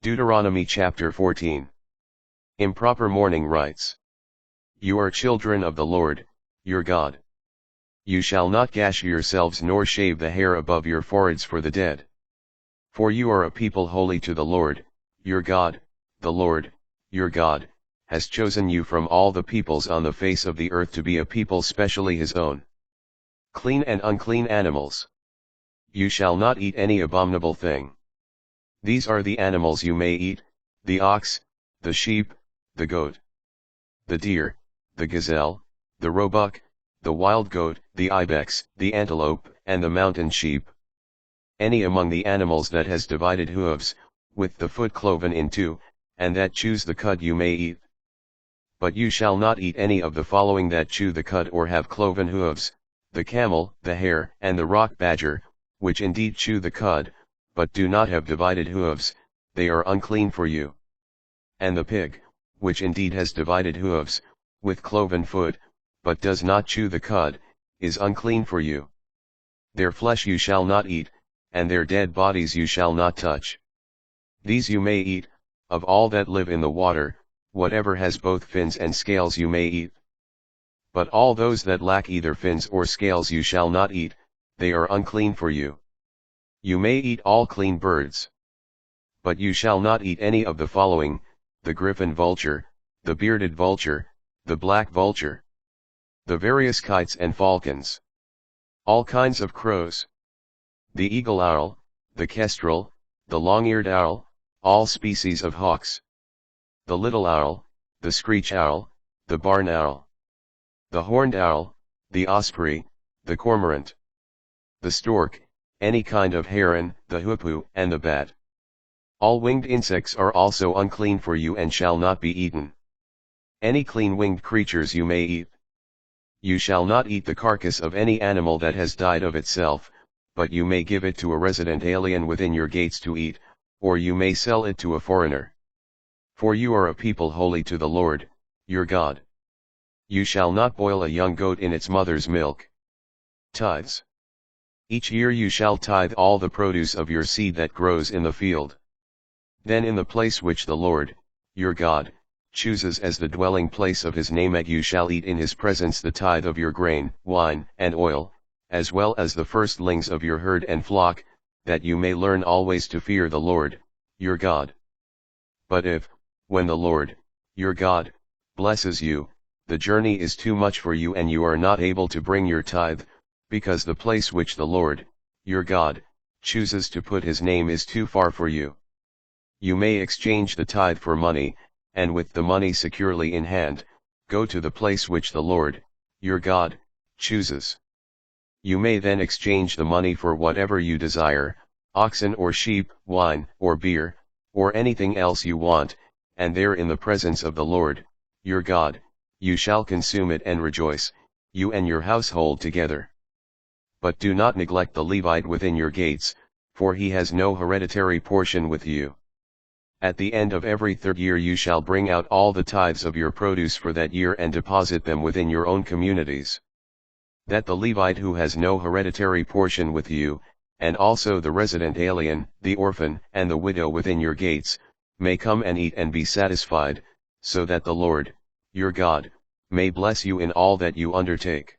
Deuteronomy chapter 14. Improper mourning rites. You are children of the Lord, your God. You shall not gash yourselves nor shave the hair above your foreheads for the dead. For you are a people holy to the Lord, your God. The Lord, your God, has chosen you from all the peoples on the face of the earth to be a people specially his own. Clean and unclean animals. You shall not eat any abominable thing. These are the animals you may eat: the ox, the sheep, the goat, the deer, the gazelle, the roebuck, the wild goat, the ibex, the antelope, and the mountain sheep. Any among the animals that has divided hooves, with the foot cloven in two, and that chews the cud you may eat. But you shall not eat any of the following that chew the cud or have cloven hooves: the camel, the hare, and the rock badger, which indeed chew the cud, but do not have divided hooves, they are unclean for you. And the pig, which indeed has divided hooves, with cloven foot, but does not chew the cud, is unclean for you. Their flesh you shall not eat, and their dead bodies you shall not touch. These you may eat: of all that live in the water, whatever has both fins and scales you may eat. But all those that lack either fins or scales you shall not eat, they are unclean for you. You may eat all clean birds. But you shall not eat any of the following: the griffin vulture, the bearded vulture, the black vulture, the various kites and falcons, all kinds of crows, the eagle owl, the kestrel, the long-eared owl, all species of hawks, the little owl, the screech owl, the barn owl, the horned owl, the osprey, the cormorant, the stork, any kind of heron, the hoopoe, and the bat. All winged insects are also unclean for you and shall not be eaten. Any clean winged creatures you may eat. You shall not eat the carcass of any animal that has died of itself, but you may give it to a resident alien within your gates to eat, or you may sell it to a foreigner. For you are a people holy to the Lord, your God. You shall not boil a young goat in its mother's milk. Tithes. Each year you shall tithe all the produce of your seed that grows in the field. Then in the place which the Lord, your God, chooses as the dwelling place of his name you shall eat in his presence the tithe of your grain, wine, and oil, as well as the firstlings of your herd and flock, that you may learn always to fear the Lord, your God. But if, when the Lord, your God, blesses you, the journey is too much for you and you are not able to bring your tithe, because the place which the Lord, your God, chooses to put his name is too far for you, you may exchange the tithe for money, and with the money securely in hand, go to the place which the Lord, your God, chooses. You may then exchange the money for whatever you desire: oxen or sheep, wine or beer, or anything else you want, and there in the presence of the Lord, your God, you shall consume it and rejoice, you and your household together. But do not neglect the Levite within your gates, for he has no hereditary portion with you. At the end of every third year you shall bring out all the tithes of your produce for that year and deposit them within your own communities. That the Levite who has no hereditary portion with you, and also the resident alien, the orphan, and the widow within your gates, may come and eat and be satisfied, so that the Lord, your God, may bless you in all that you undertake.